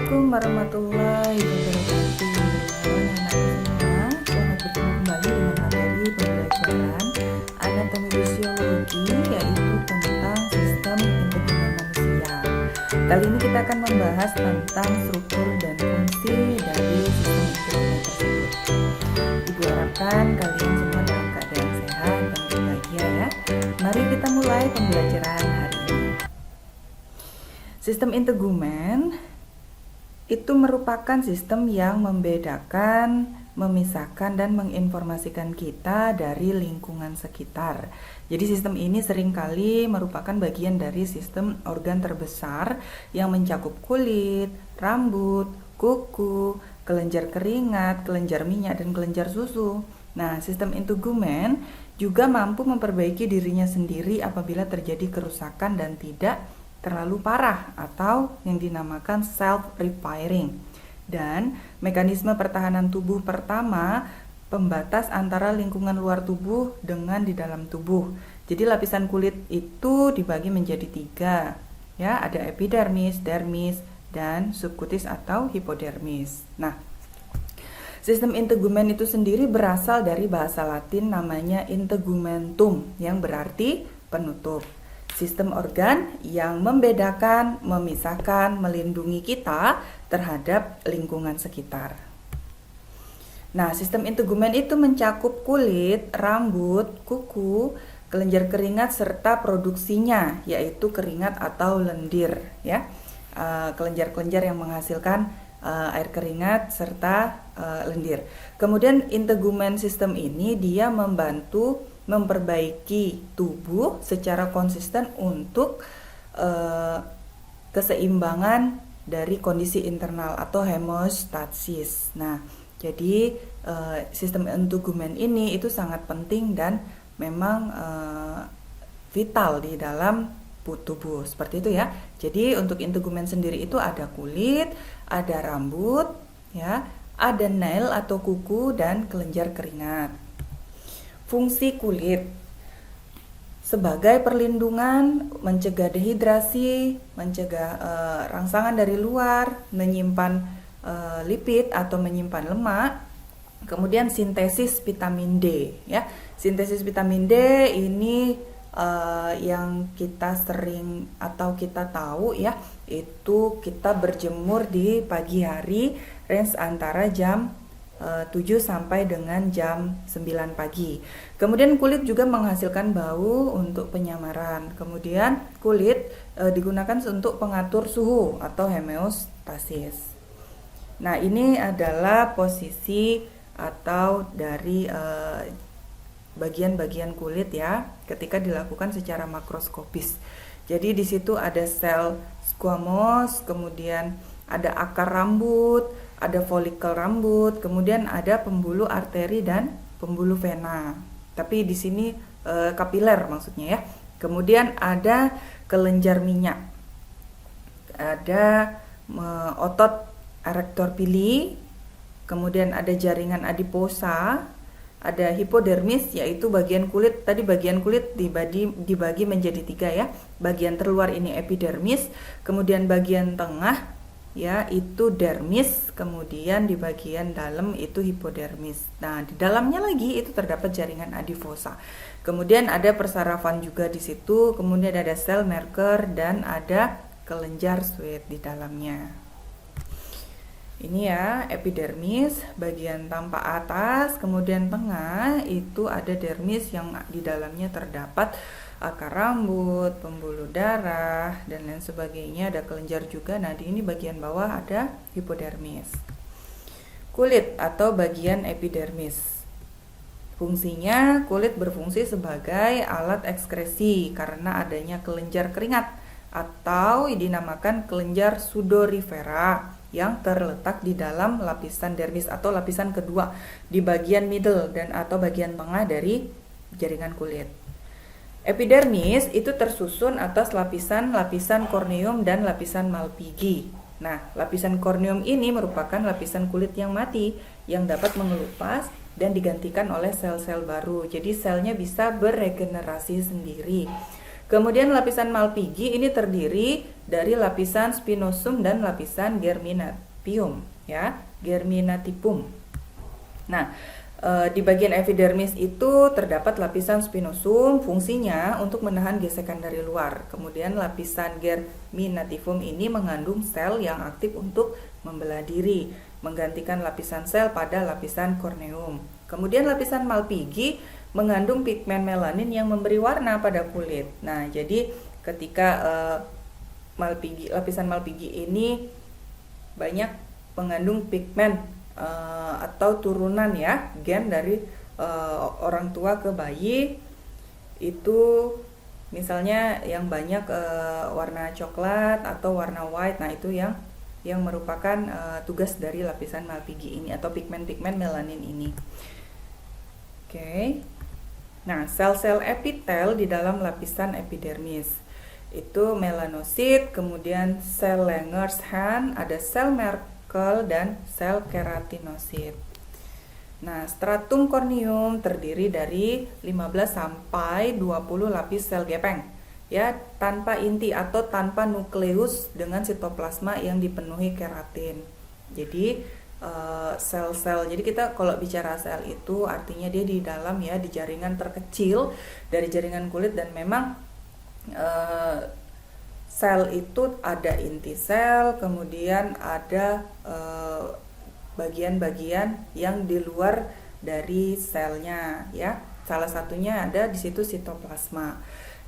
Assalamualaikum warahmatullahi wabarakatuh. Anak-anak semua, selamat bertemu kembali dengan materi pembelajaran anatomi fisiologi, yaitu tentang sistem integumen manusia. Kali ini kita akan membahas tentang struktur dan fungsi dari sistem integumen tersebut. Ibu harapkan kalian semua dalam keadaan sehat dan berbahagia ya. Mari kita mulai pembelajaran hari ini. Sistem integumen itu merupakan sistem yang membedakan, memisahkan, dan menginformasikan kita dari lingkungan sekitar. Jadi sistem ini seringkali merupakan bagian dari sistem organ terbesar yang mencakup kulit, rambut, kuku, kelenjar keringat, kelenjar minyak, dan kelenjar susu. Nah, sistem integumen juga mampu memperbaiki dirinya sendiri apabila terjadi kerusakan dan tidak terlalu parah atau yang dinamakan self-repairing. Dan mekanisme pertahanan tubuh pertama pembatas antara lingkungan luar tubuh dengan di dalam tubuh. Jadi lapisan kulit itu dibagi menjadi 3 ya, ada epidermis, dermis, dan subkutis atau hipodermis. Nah, sistem integumen itu sendiri berasal dari bahasa Latin namanya integumentum yang berarti penutup. Sistem organ yang membedakan, memisahkan, melindungi kita terhadap lingkungan sekitar. Nah, sistem integumen itu mencakup kulit, rambut, kuku, kelenjar keringat, serta produksinya, yaitu keringat atau lendir. Ya, kelenjar-kelenjar yang menghasilkan air keringat serta lendir. Kemudian integumen sistem ini dia membantu memperbaiki tubuh secara konsisten untuk keseimbangan dari kondisi internal atau hemostasis. Nah, jadi sistem integumen ini itu sangat penting dan memang vital di dalam tubuh, seperti itu ya. Jadi untuk integumen sendiri itu ada kulit, ada rambut, ya, ada nail atau kuku, dan kelenjar keringat. Fungsi kulit sebagai perlindungan, mencegah dehidrasi, mencegah rangsangan dari luar, menyimpan lipid atau menyimpan lemak, kemudian sintesis vitamin D ya. Sintesis vitamin D ini yang kita sering atau kita tahu ya, itu kita berjemur di pagi hari, range antara jam 7 sampai dengan jam 9 pagi. Kemudian kulit juga menghasilkan bau untuk penyamaran. Kemudian kulit digunakan untuk pengatur suhu atau homeostasis. Nah, ini adalah posisi atau dari bagian-bagian kulit ya, ketika dilakukan secara makroskopis. Jadi di situ ada sel squamous, kemudian ada akar rambut, ada folikel rambut, kemudian ada pembuluh arteri dan pembuluh vena. Tapi di sini kapiler maksudnya ya. Kemudian ada kelenjar minyak, ada otot erector pili, kemudian ada jaringan adiposa, ada hipodermis yaitu bagian kulit. Tadi bagian kulit dibagi menjadi 3 ya. Bagian terluar ini epidermis, kemudian bagian tengah ya itu dermis, kemudian di bagian dalam itu hipodermis. Nah, di dalamnya lagi itu terdapat jaringan adiposa. Kemudian ada persarafan juga di situ, kemudian ada sel Merker dan ada kelenjar Schwann di dalamnya. Ini ya epidermis, bagian tampak atas, kemudian tengah itu ada dermis yang di dalamnya terdapat akar rambut, pembuluh darah, dan lain sebagainya. Ada kelenjar juga. Nah, di ini bagian bawah ada hipodermis. Kulit atau bagian epidermis. Fungsinya, kulit berfungsi sebagai alat ekskresi karena adanya kelenjar keringat atau dinamakan kelenjar sudorifera yang terletak di dalam lapisan dermis atau lapisan kedua di bagian middle dan atau bagian tengah dari jaringan kulit. Epidermis itu tersusun atas lapisan korneum dan lapisan Malpighi. Nah, lapisan korneum ini merupakan lapisan kulit yang mati yang dapat mengelupas dan digantikan oleh sel-sel baru. Jadi selnya bisa beregenerasi sendiri. Kemudian lapisan Malpighi ini terdiri dari lapisan spinosum dan lapisan germinatium, ya, germinativum. Nah, di bagian epidermis itu terdapat lapisan spinosum, fungsinya untuk menahan gesekan dari luar. Kemudian lapisan germinativum ini mengandung sel yang aktif untuk membelah diri, menggantikan lapisan sel pada lapisan korneum. Kemudian lapisan Malpighi mengandung pigmen melanin yang memberi warna pada kulit. Nah, jadi ketika lapisan Malpighi ini banyak mengandung pigmen atau turunan, ya, gen dari orang tua ke bayi, itu misalnya yang banyak warna coklat atau warna white. Nah, itu yang merupakan tugas dari lapisan Malpighi ini atau pigmen-pigmen melanin ini. Oke. Nah, sel-sel epitel di dalam lapisan epidermis itu melanosit, kemudian sel Langerhans, ada sel Merkel, dan sel keratinosit. Nah, stratum corneum terdiri dari 15 sampai 20 lapis sel gepeng, ya, tanpa inti atau tanpa nukleus dengan sitoplasma yang dipenuhi keratin. Jadi sel-sel, jadi kita kalau bicara sel itu artinya dia di dalam, ya, di jaringan terkecil dari jaringan kulit, dan memang sel itu ada inti sel, kemudian ada bagian-bagian yang di luar dari selnya, ya. Salah satunya ada di situ sitoplasma.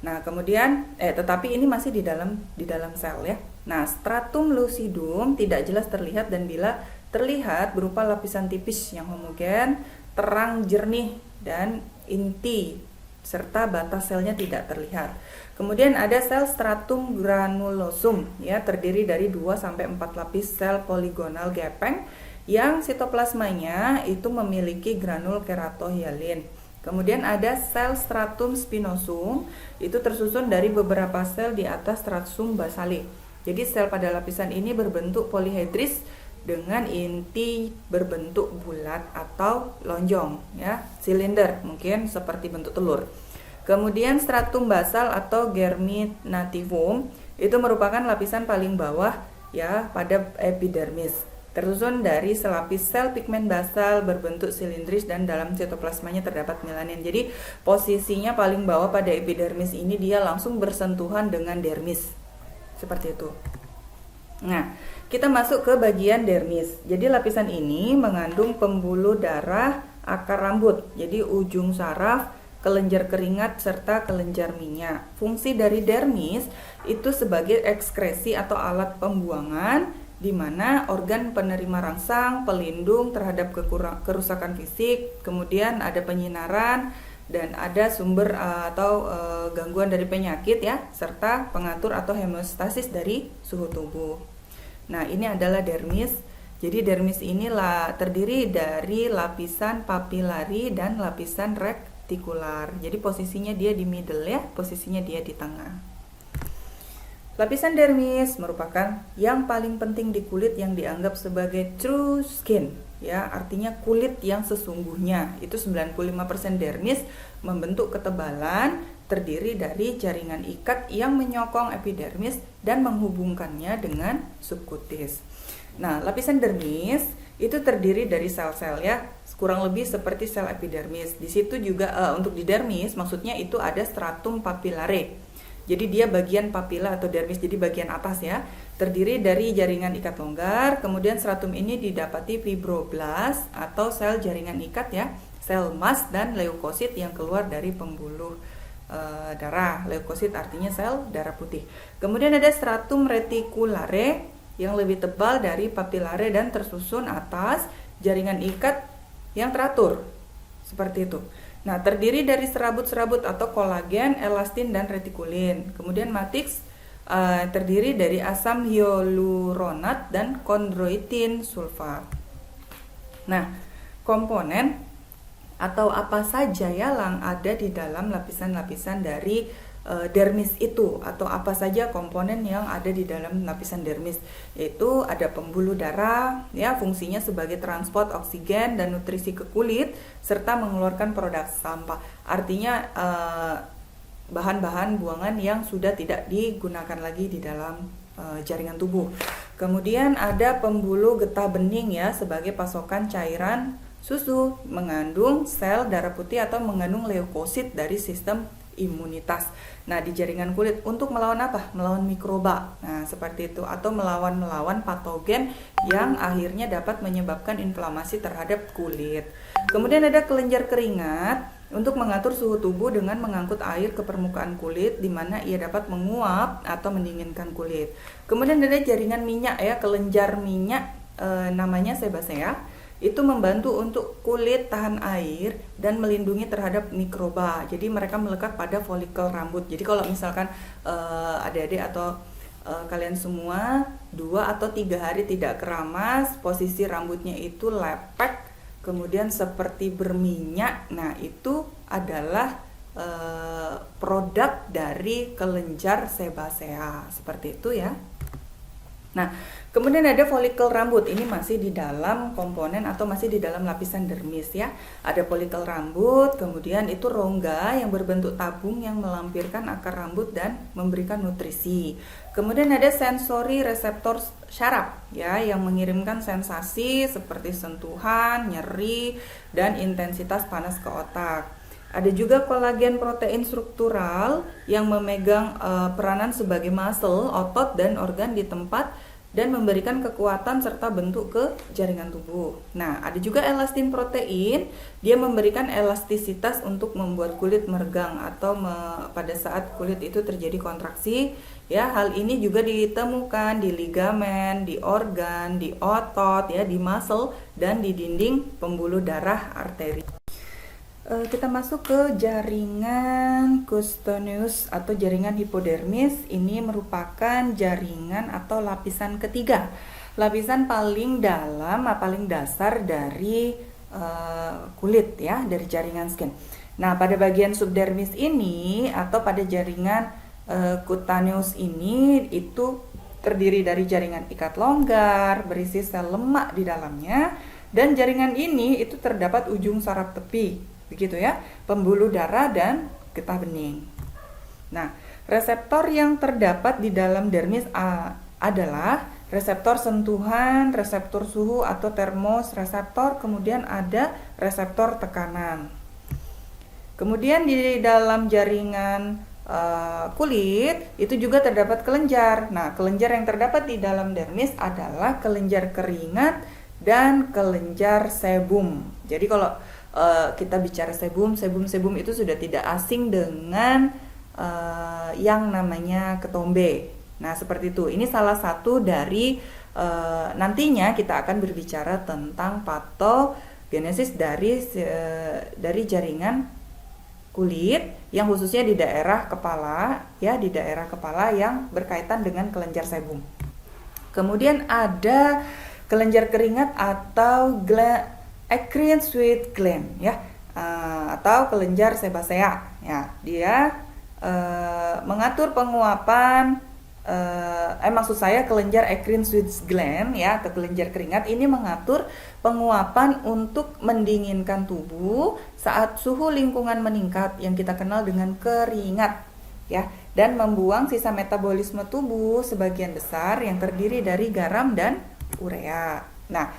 Nah, kemudian tetapi ini masih di dalam sel, ya. Nah, stratum lucidum tidak jelas terlihat, dan bila terlihat berupa lapisan tipis yang homogen, terang jernih, dan inti serta batas selnya tidak terlihat. Kemudian ada sel stratum granulosum, ya, terdiri dari 2 sampai 4 lapis sel poligonal gepeng yang sitoplasmanya itu memiliki granul keratohyalin. Kemudian ada sel stratum spinosum, itu tersusun dari beberapa sel di atas stratum basale. Jadi sel pada lapisan ini berbentuk polihedris dengan inti berbentuk bulat atau lonjong, ya, silinder, mungkin seperti bentuk telur. Kemudian stratum basal atau germinativum itu merupakan lapisan paling bawah, ya, pada epidermis, tersusun dari selapis sel pigmen basal berbentuk silindris dan dalam sitoplasmanya terdapat melanin. Jadi posisinya paling bawah pada epidermis ini dia langsung bersentuhan dengan dermis, seperti itu. Nah, kita masuk ke bagian dermis. Jadi lapisan ini mengandung pembuluh darah, akar rambut, jadi ujung saraf, kelenjar keringat, serta kelenjar minyak. Fungsi dari dermis itu sebagai ekskresi atau alat pembuangan, di mana organ penerima rangsang, pelindung terhadap kerusakan fisik, kemudian ada penyinaran, dan ada sumber atau gangguan dari penyakit, ya, serta pengatur atau hemostasis dari suhu tubuh. Nah, ini adalah dermis. Jadi dermis inilah terdiri dari lapisan papilari dan lapisan retikular. Jadi posisinya dia di middle, ya, posisinya dia di tengah. Lapisan dermis merupakan yang paling penting di kulit yang dianggap sebagai true skin, ya, artinya kulit yang sesungguhnya. Itu 95% dermis membentuk ketebalan terdiri dari jaringan ikat yang menyokong epidermis dan menghubungkannya dengan subkutis. Nah, lapisan dermis itu terdiri dari sel-sel, ya, kurang lebih seperti sel epidermis. Di situ juga untuk di dermis maksudnya itu ada stratum papillare. Jadi dia bagian papila atau dermis, jadi bagian atas, ya, terdiri dari jaringan ikat longgar. Kemudian stratum ini didapati fibroblast atau sel jaringan ikat, ya, sel mast dan leukosit yang keluar dari pembuluh darah. Leukosit artinya sel darah putih. Kemudian ada stratum reticulare yang lebih tebal dari papillare dan tersusun atas jaringan ikat yang teratur, seperti itu. Nah, terdiri dari serabut-serabut atau kolagen, elastin, dan retikulin. Kemudian matrix terdiri dari asam hyaluronat dan kondroitin sulfat. Nah, komponen atau apa saja yang ada di dalam lapisan-lapisan dari dermis itu, atau apa saja komponen yang ada di dalam lapisan dermis, yaitu ada pembuluh darah, ya, fungsinya sebagai transport oksigen dan nutrisi ke kulit serta mengeluarkan produk sampah. Artinya bahan-bahan buangan yang sudah tidak digunakan lagi di dalam jaringan tubuh. Kemudian ada pembuluh getah bening ya, sebagai pasokan cairan susu, mengandung sel darah putih atau mengandung leukosit dari sistem imunitas. Nah, di jaringan kulit untuk melawan apa? Melawan mikroba. Nah, seperti itu, atau melawan patogen yang akhirnya dapat menyebabkan inflamasi terhadap kulit. Kemudian ada kelenjar keringat untuk mengatur suhu tubuh dengan mengangkut air ke permukaan kulit, di mana ia dapat menguap atau mendinginkan kulit. Kemudian ada jaringan minyak ya, kelenjar minyak namanya sebasea. Itu membantu untuk kulit tahan air dan melindungi terhadap mikroba. Jadi mereka melekat pada folikel rambut. Jadi kalau misalkan adik-adik atau kalian semua 2 atau 3 hari tidak keramas, posisi rambutnya itu lepek, kemudian seperti berminyak. Nah, itu adalah produk dari kelenjar sebasea. Seperti itu ya. Nah, kemudian ada folikel rambut. Ini masih di dalam komponen atau masih di dalam lapisan dermis ya. Ada folikel rambut, kemudian itu rongga yang berbentuk tabung yang melampirkan akar rambut dan memberikan nutrisi. Kemudian ada sensori reseptor syaraf ya, yang mengirimkan sensasi seperti sentuhan, nyeri, dan intensitas panas ke otak. Ada juga kolagen protein struktural yang memegang peranan sebagai muscle, otot dan organ di tempat dan memberikan kekuatan serta bentuk ke jaringan tubuh. Nah, ada juga elastin protein, dia memberikan elastisitas untuk membuat kulit meregang atau pada saat kulit itu terjadi kontraksi. Ya, hal ini juga ditemukan di ligamen, di organ, di otot, ya, di muscle dan di dinding pembuluh darah arteri. Kita masuk ke jaringan cutaneous atau jaringan hipodermis. Ini merupakan jaringan atau lapisan ketiga, lapisan paling dalam, paling dasar dari kulit ya, dari jaringan skin. Nah, pada bagian subdermis ini atau pada jaringan cutaneous ini itu terdiri dari jaringan ikat longgar berisi sel lemak di dalamnya, dan jaringan ini itu terdapat ujung saraf tepi. Begitu ya, pembuluh darah dan getah bening. Nah, reseptor yang terdapat di dalam dermis adalah reseptor sentuhan, reseptor suhu atau termosreseptor, kemudian ada reseptor tekanan. Kemudian di dalam jaringan kulit itu juga terdapat kelenjar. Nah, kelenjar yang terdapat di dalam dermis adalah kelenjar keringat dan kelenjar sebum. Jadi kalau kita bicara sebum itu sudah tidak asing dengan yang namanya ketombe. Nah, seperti itu. Ini salah satu dari nantinya kita akan berbicara tentang patogenesis dari jaringan kulit yang khususnya di daerah kepala ya, di daerah kepala yang berkaitan dengan kelenjar sebum. Kemudian ada kelenjar keringat atau eccrine sweat gland ya, atau kelenjar sebasea ya. Dia mengatur penguapan maksud saya kelenjar eccrine sweat gland ya, atau kelenjar keringat ini mengatur penguapan untuk mendinginkan tubuh saat suhu lingkungan meningkat yang kita kenal dengan keringat ya, dan membuang sisa metabolisme tubuh sebagian besar yang terdiri dari garam dan urea. Nah,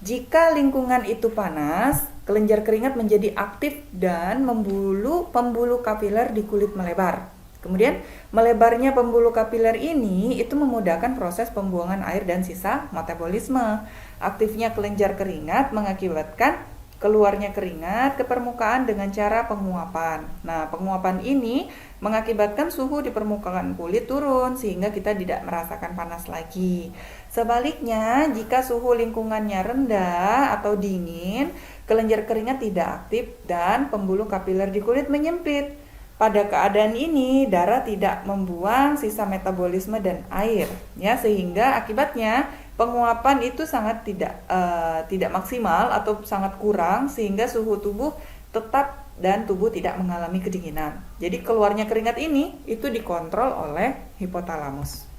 jika lingkungan itu panas, kelenjar keringat menjadi aktif dan pembuluh kapiler di kulit melebar. Kemudian melebarnya pembuluh kapiler ini itu memudahkan proses pembuangan air dan sisa metabolisme. Aktifnya kelenjar keringat mengakibatkan keluarnya keringat ke permukaan dengan cara penguapan. Nah, penguapan ini mengakibatkan suhu di permukaan kulit turun sehingga kita tidak merasakan panas lagi. Sebaliknya, jika suhu lingkungannya rendah atau dingin, kelenjar keringat tidak aktif dan pembuluh kapiler di kulit menyempit. Pada keadaan ini, darah tidak membuang sisa metabolisme dan air, ya, sehingga akibatnya penguapan itu sangat tidak maksimal atau sangat kurang, sehingga suhu tubuh tetap dan tubuh tidak mengalami kedinginan. Jadi keluarnya keringat ini itu dikontrol oleh hipotalamus.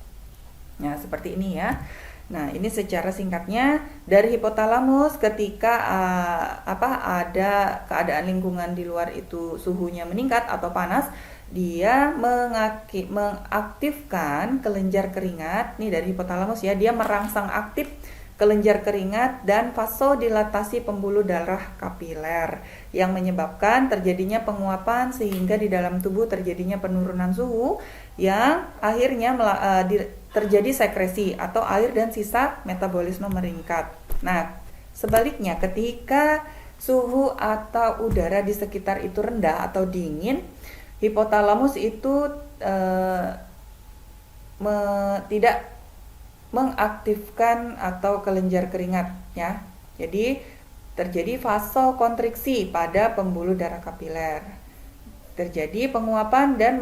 Nah, seperti ini ya. Nah, ini secara singkatnya dari hipotalamus ketika ada keadaan lingkungan di luar itu suhunya meningkat atau panas, Dia mengaktifkan kelenjar keringat, nih dari hipotalamus ya, dia merangsang aktif kelenjar keringat dan vasodilatasi pembuluh darah kapiler yang menyebabkan terjadinya penguapan sehingga di dalam tubuh terjadinya penurunan suhu yang akhirnya terjadi sekresi atau air dan sisa metabolisme meningkat. Nah, sebaliknya ketika suhu atau udara di sekitar itu rendah atau dingin, hipotalamus itu tidak mengaktifkan atau kelenjar keringat ya. Jadi terjadi vasokonstriksi pada pembuluh darah kapiler. Terjadi penguapan dan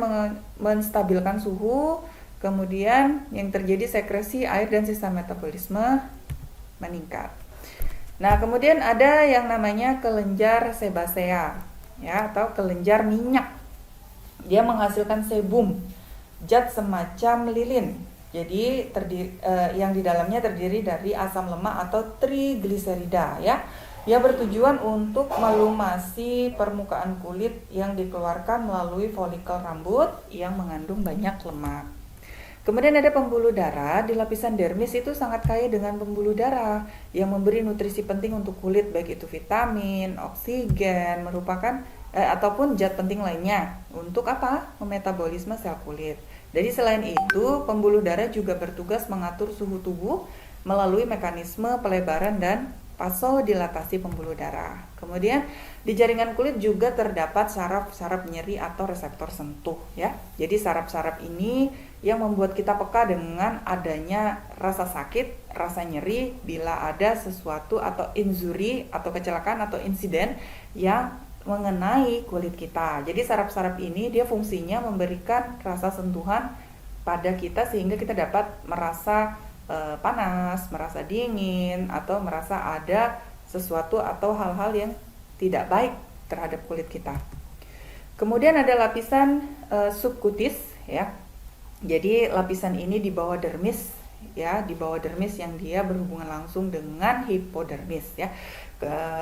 menstabilkan suhu, kemudian yang terjadi sekresi air dan sisa metabolisme meningkat. Nah, kemudian ada yang namanya kelenjar sebasea ya, atau kelenjar minyak. Dia menghasilkan sebum, zat semacam lilin. Jadi yang di dalamnya terdiri dari asam lemak atau trigliserida ya. Yang bertujuan untuk melumasi permukaan kulit yang dikeluarkan melalui folikel rambut yang mengandung banyak lemak. Kemudian ada pembuluh darah. Di lapisan dermis itu sangat kaya dengan pembuluh darah yang memberi nutrisi penting untuk kulit, baik itu vitamin, oksigen, merupakan ataupun zat penting lainnya untuk apa? Memetabolisme sel kulit. Jadi selain itu, pembuluh darah juga bertugas mengatur suhu tubuh melalui mekanisme pelebaran dan vasodilatasi pembuluh darah. Kemudian di jaringan kulit juga terdapat saraf-saraf nyeri atau reseptor sentuh ya. Jadi saraf-saraf ini yang membuat kita peka dengan adanya rasa sakit, rasa nyeri bila ada sesuatu atau injury atau kecelakaan atau insiden yang mengenai kulit kita. Jadi saraf-saraf ini dia fungsinya memberikan rasa sentuhan pada kita sehingga kita dapat merasa panas, merasa dingin, atau merasa ada sesuatu atau hal-hal yang tidak baik terhadap kulit kita. Kemudian ada lapisan subkutis ya. Jadi lapisan ini di bawah dermis ya, di bawah dermis yang dia berhubungan langsung dengan hipodermis ya.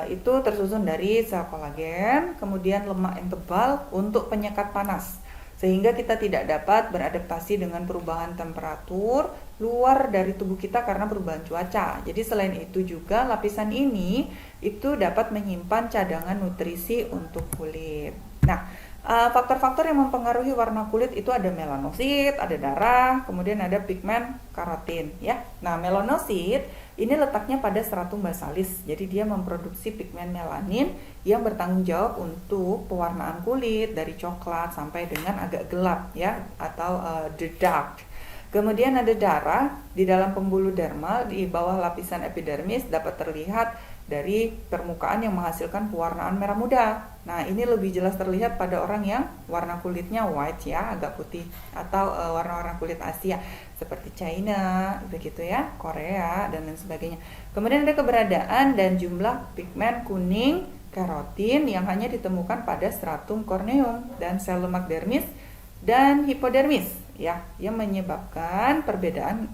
Itu tersusun dari sel kolagen, kemudian lemak yang tebal untuk penyekat panas, sehingga kita tidak dapat beradaptasi dengan perubahan temperatur luar dari tubuh kita karena perubahan cuaca. Jadi selain itu juga lapisan ini itu dapat menyimpan cadangan nutrisi untuk kulit. Nah, faktor-faktor yang mempengaruhi warna kulit itu ada melanosit, ada darah, kemudian ada pigmen karotin ya. Nah, melanosit ini letaknya pada stratum basalis. Jadi dia memproduksi pigmen melanin yang bertanggung jawab untuk pewarnaan kulit dari coklat sampai dengan agak gelap ya, atau the dark. Kemudian ada darah di dalam pembuluh dermal di bawah lapisan epidermis dapat terlihat dari permukaan yang menghasilkan pewarnaan merah muda. Nah, ini lebih jelas terlihat pada orang yang warna kulitnya white ya, agak putih, atau warna-warna kulit Asia seperti China, begitu ya, Korea dan lain sebagainya. Kemudian ada keberadaan dan jumlah pigmen kuning karotin yang hanya ditemukan pada stratum corneum dan sel lemak dermis dan hipodermis ya, yang menyebabkan perbedaan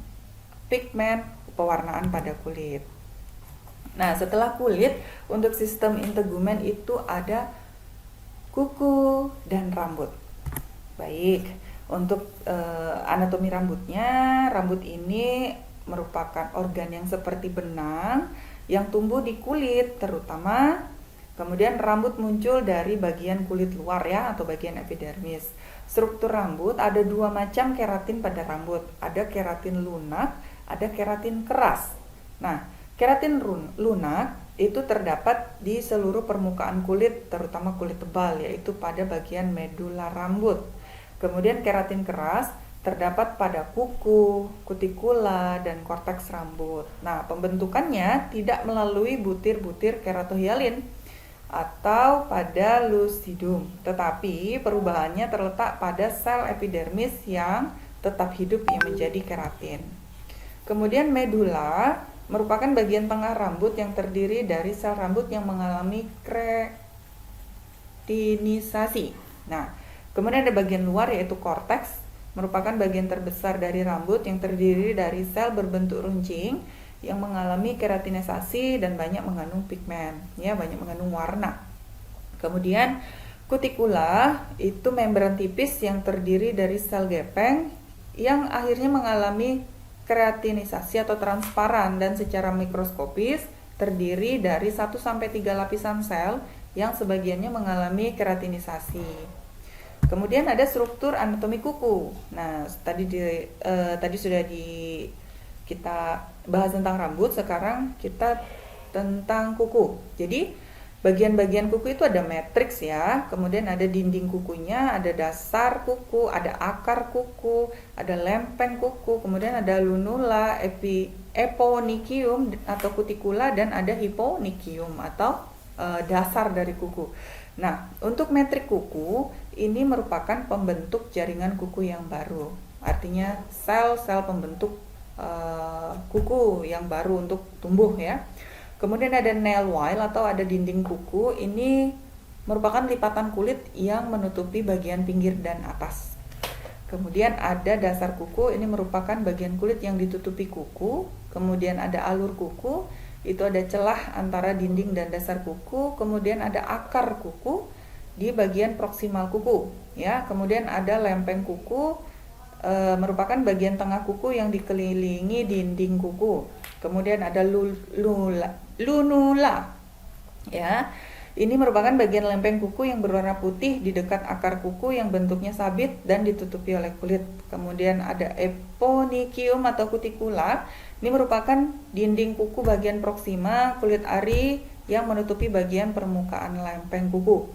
pigmen pewarnaan pada kulit. Nah, setelah kulit, untuk sistem integumen itu ada kuku dan rambut. Baik, untuk anatomi rambutnya, rambut ini merupakan organ yang seperti benang yang tumbuh di kulit terutama. Kemudian rambut muncul dari bagian kulit luar ya, atau bagian epidermis. Struktur rambut ada dua macam keratin pada rambut. Ada keratin lunak, ada keratin keras. Nah, keratin lunak itu terdapat di seluruh permukaan kulit, terutama kulit tebal, yaitu pada bagian medula rambut. Kemudian keratin keras terdapat pada kuku, kutikula, dan korteks rambut. Nah, pembentukannya tidak melalui butir-butir keratohyalin atau pada lucidum, tetapi perubahannya terletak pada sel epidermis yang tetap hidup yang menjadi keratin. Kemudian medula merupakan bagian tengah rambut yang terdiri dari sel rambut yang mengalami kretinisasi. Nah, kemudian ada bagian luar yaitu korteks, merupakan bagian terbesar dari rambut yang terdiri dari sel berbentuk runcing yang mengalami keratinisasi dan banyak mengandung pigmen, ya, banyak mengandung warna. Kemudian Kutikula itu membran tipis yang terdiri dari sel gepeng yang akhirnya mengalami kreatinisasi atau transparan dan secara mikroskopis terdiri dari 1-3 lapisan sel yang sebagiannya mengalami keratinisasi. Kemudian ada struktur anatomi kuku. Nah, tadi sudah kita bahas tentang rambut, sekarang kita tentang kuku. Jadi, bagian-bagian kuku itu ada matriks ya, kemudian ada dinding kukunya, ada dasar kuku, ada akar kuku, ada lempeng kuku, kemudian ada lunula, eponychium atau kutikula, dan ada hyponychium atau dasar dari kuku. Nah, untuk metrik kuku ini merupakan pembentuk jaringan kuku yang baru. Artinya sel-sel pembentuk kuku yang baru untuk tumbuh ya. Kemudian ada nail wile atau ada dinding kuku. Ini merupakan lipatan kulit yang menutupi bagian pinggir dan atas. Kemudian ada dasar kuku, ini merupakan bagian kulit yang ditutupi kuku. Kemudian ada alur kuku, itu ada celah antara dinding dan dasar kuku. Kemudian ada akar kuku di bagian proksimal kuku ya. Kemudian ada lempeng kuku, merupakan bagian tengah kuku yang dikelilingi dinding kuku. Kemudian ada lunula ya. Ini merupakan bagian lempeng kuku yang berwarna putih di dekat akar kuku yang bentuknya sabit dan ditutupi oleh kulit. Kemudian ada eponychium atau kutikula. Ini merupakan dinding kuku bagian proksima kulit ari yang menutupi bagian permukaan lempeng kuku.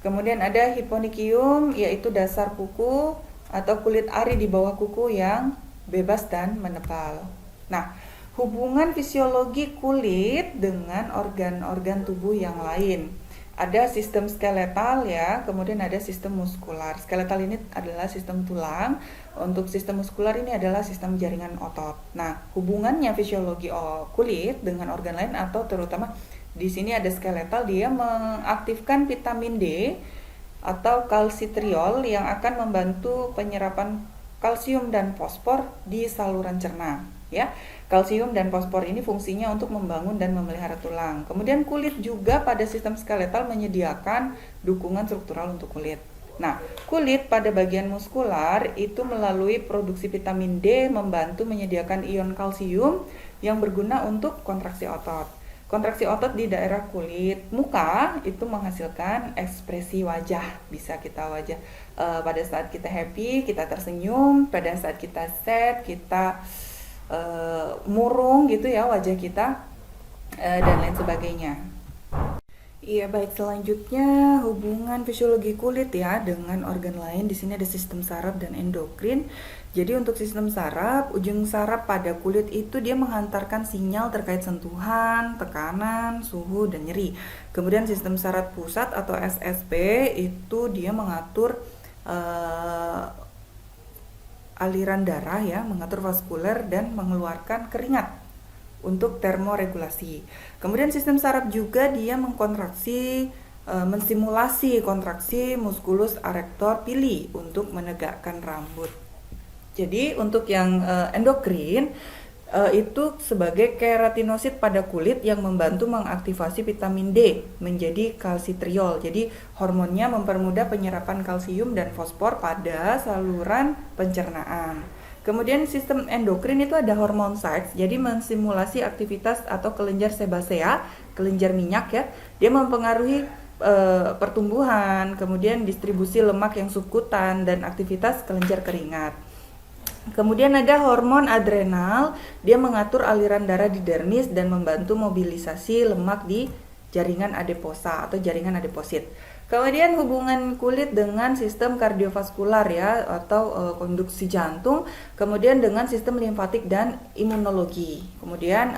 Kemudian ada hyponychium, yaitu dasar kuku atau kulit ari di bawah kuku yang bebas dan menebal. Nah, hubungan fisiologi kulit dengan organ-organ tubuh yang lain. Ada sistem skeletal ya, kemudian ada sistem muskular. Skeletal ini adalah sistem tulang, untuk sistem muskular ini adalah sistem jaringan otot. Nah, hubungannya fisiologi kulit dengan organ lain atau terutama di sini ada skeletal, dia mengaktifkan vitamin D atau kalsitriol yang akan membantu penyerapan kalsium dan fosfor di saluran cerna ya. Kalsium dan fosfor ini fungsinya untuk membangun dan memelihara tulang. Kemudian kulit juga pada sistem skeletal menyediakan dukungan struktural untuk kulit. Nah, kulit pada bagian muskular itu melalui produksi vitamin D membantu menyediakan ion kalsium yang berguna untuk kontraksi otot. Kontraksi otot di daerah kulit muka itu menghasilkan ekspresi wajah. Bisa kita wajah pada saat kita happy, kita tersenyum, pada saat kita sad, kita murung gitu ya wajah kita, dan lain sebagainya. Iya, baik, selanjutnya hubungan fisiologi kulit ya dengan organ lain. Di sini ada sistem saraf dan endokrin. Jadi untuk sistem saraf, ujung saraf pada kulit itu dia menghantarkan sinyal terkait sentuhan, tekanan, suhu, dan nyeri. Kemudian sistem saraf pusat atau SSP itu dia mengatur aliran darah ya, mengatur vaskuler dan mengeluarkan keringat untuk termoregulasi. Kemudian sistem saraf juga dia mengkontraksi, mensimulasi kontraksi musculus arrector pili untuk menegakkan rambut. Jadi untuk yang endokrin itu sebagai keratinosit pada kulit yang membantu mengaktifasi vitamin D menjadi kalsitriol. Jadi hormonnya mempermudah penyerapan kalsium dan fosfor pada saluran pencernaan. Kemudian sistem endokrin itu ada hormon Sykes, jadi mensimulasi aktivitas atau kelenjar sebasea, kelenjar minyak ya. Dia mempengaruhi pertumbuhan, kemudian distribusi lemak yang subkutan dan aktivitas kelenjar keringat. Kemudian ada hormon adrenal, dia mengatur aliran darah di dermis dan membantu mobilisasi lemak di jaringan adiposa atau jaringan adiposit. Kemudian hubungan kulit dengan sistem kardiovaskular ya atau konduksi jantung, kemudian dengan sistem limfatik dan imunologi. Kemudian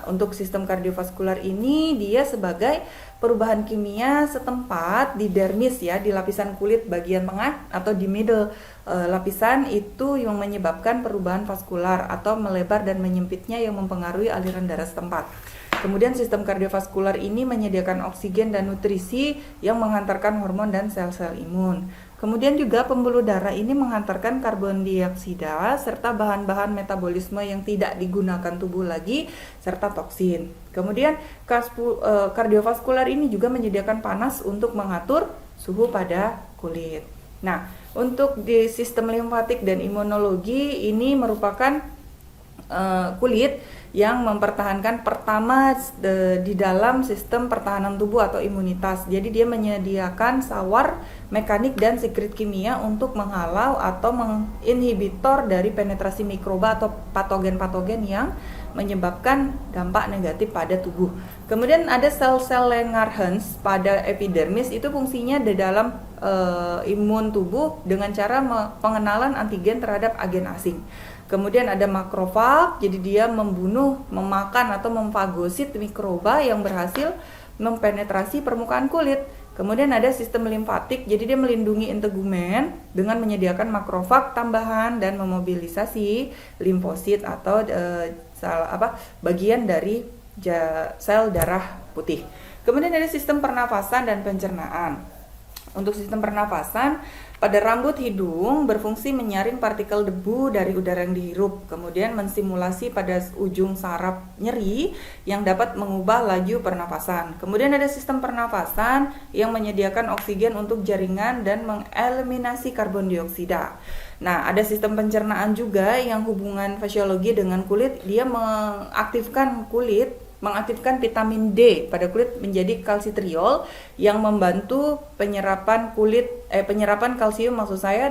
untuk sistem kardiovaskular ini dia sebagai perubahan kimia setempat di dermis ya, di lapisan kulit bagian tengah atau di middle lapisan itu yang menyebabkan perubahan vaskular atau melebar dan menyempitnya yang mempengaruhi aliran darah setempat. Kemudian sistem kardiovaskular ini menyediakan oksigen dan nutrisi yang menghantarkan hormon dan sel-sel imun. Kemudian juga pembuluh darah ini menghantarkan karbon dioksida serta bahan-bahan metabolisme yang tidak digunakan tubuh lagi serta toksin. Kemudian kardiovaskular ini juga menyediakan panas untuk mengatur suhu pada kulit. Nah, untuk di sistem limfatik dan imunologi ini merupakan kulit yang mempertahankan pertama di dalam sistem pertahanan tubuh atau imunitas. Jadi dia menyediakan sawar mekanik dan sekret kimia untuk menghalau atau menginhibitor dari penetrasi mikroba atau patogen-patogen yang menyebabkan dampak negatif pada tubuh. Kemudian ada sel-sel Langerhans pada epidermis, itu fungsinya di dalam imun tubuh dengan cara pengenalan antigen terhadap agen asing. Kemudian ada makrofag, jadi dia membunuh, memakan atau memfagosit mikroba yang berhasil mempenetrasi permukaan kulit. Kemudian ada sistem limfatik, jadi dia melindungi integumen dengan menyediakan makrofag tambahan dan memobilisasi limfosit atau bagian dari sel darah putih. Kemudian ada sistem pernafasan dan pencernaan. Untuk sistem pernafasan, pada rambut hidung berfungsi menyaring partikel debu dari udara yang dihirup, kemudian mensimulasi pada ujung saraf nyeri yang dapat mengubah laju pernafasan. Kemudian ada sistem pernafasan yang menyediakan oksigen untuk jaringan dan mengeliminasi karbon dioksida. Nah, ada sistem pencernaan juga yang hubungan fisiologi dengan kulit, dia mengaktifkan vitamin D pada kulit menjadi kalsitriol yang membantu penyerapan kalsium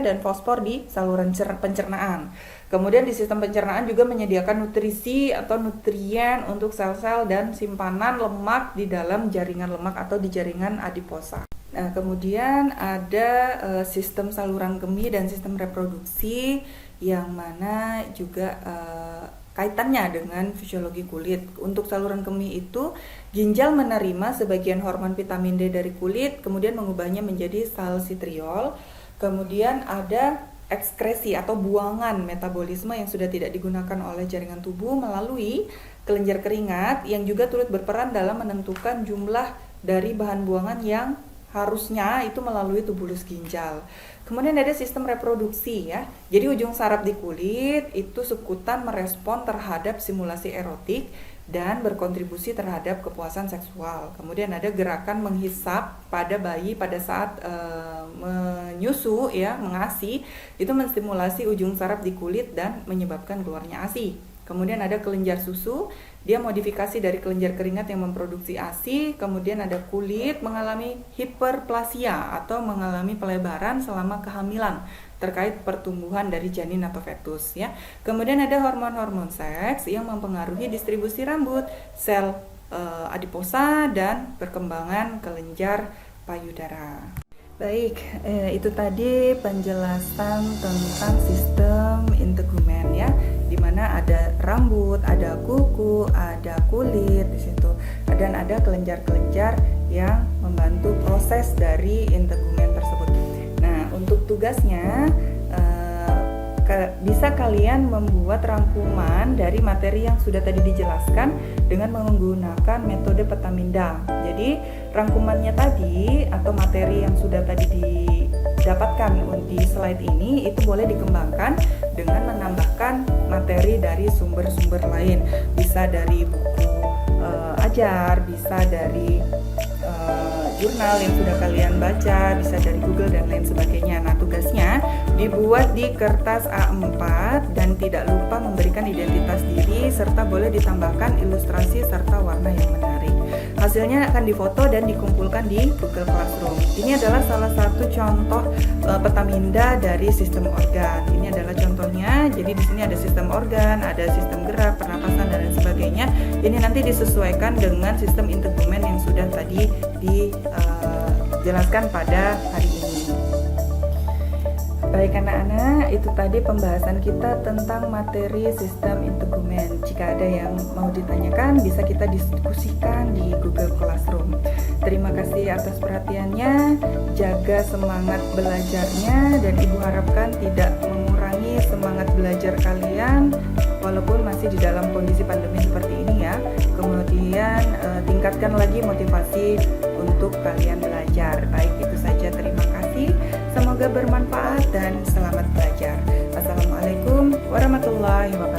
dan fosfor di saluran pencernaan. Kemudian di sistem pencernaan juga menyediakan nutrisi atau nutrien untuk sel-sel dan simpanan lemak di dalam jaringan lemak atau di jaringan adiposa. Nah, kemudian ada sistem saluran kemih dan sistem reproduksi yang mana juga kaitannya dengan fisiologi kulit. Untuk saluran kemih itu, ginjal menerima sebagian hormon vitamin D dari kulit, kemudian mengubahnya menjadi kalsitriol. Kemudian ada ekskresi atau buangan metabolisme yang sudah tidak digunakan oleh jaringan tubuh melalui kelenjar keringat yang juga turut berperan dalam menentukan jumlah dari bahan buangan yang harusnya itu melalui tubulus ginjal. Kemudian ada sistem reproduksi ya. Jadi ujung saraf di kulit itu sekutan merespon terhadap simulasi erotik dan berkontribusi terhadap kepuasan seksual. Kemudian ada gerakan menghisap pada bayi pada saat menyusu ya, mengasi, itu menstimulasi ujung saraf di kulit dan menyebabkan keluarnya ASI. Kemudian ada kelenjar susu, dia modifikasi dari kelenjar keringat yang memproduksi ASI. Kemudian ada kulit mengalami hiperplasia atau mengalami pelebaran selama kehamilan terkait pertumbuhan dari janin atau fetus ya. Kemudian ada hormon-hormon seks yang mempengaruhi distribusi rambut, sel adiposa dan perkembangan kelenjar payudara. Baik, itu tadi penjelasan tentang sistem integumen ya, di mana ada rambut, ada kuku, ada kulit di situ, dan ada kelenjar-kelenjar yang membantu proses dari integumen tersebut. Nah, untuk tugasnya bisa kalian membuat rangkuman dari materi yang sudah tadi dijelaskan dengan menggunakan metode Petaminda. Jadi rangkumannya tadi atau materi yang sudah tadi didapatkan di slide ini itu boleh dikembangkan dengan menambahkan materi dari sumber-sumber lain. Bisa dari buku ajar, bisa dari jurnal yang sudah kalian baca, bisa dari Google dan lain sebagainya. Nah, tugasnya dibuat di kertas A4 dan tidak lupa memberikan identitas diri serta boleh ditambahkan ilustrasi serta warna yang menarik. Hasilnya akan difoto dan dikumpulkan di Google Classroom. Ini adalah salah satu contoh Petaminda dari sistem organ. Ini adalah contohnya. Jadi di sini ada sistem organ, ada sistem gerak, pernapasan dan lain sebagainya. Ini nanti disesuaikan dengan sistem integumen yang sudah tadi dijelaskan pada hari ini. Baik anak-anak, itu tadi pembahasan kita tentang materi sistem integumen. Jika ada yang mau ditanyakan, bisa kita diskusikan di Google Classroom. Terima kasih atas perhatiannya, jaga semangat belajarnya, dan Ibu harapkan tidak mengurangi semangat belajar kalian walaupun masih di dalam kondisi pandemi seperti ini ya. Kemudian tingkatkan lagi motivasi untuk kalian belajar. Baik, itu saja, terima kasih. Semoga bermanfaat dan selamat belajar. Assalamualaikum warahmatullahi wabarakatuh.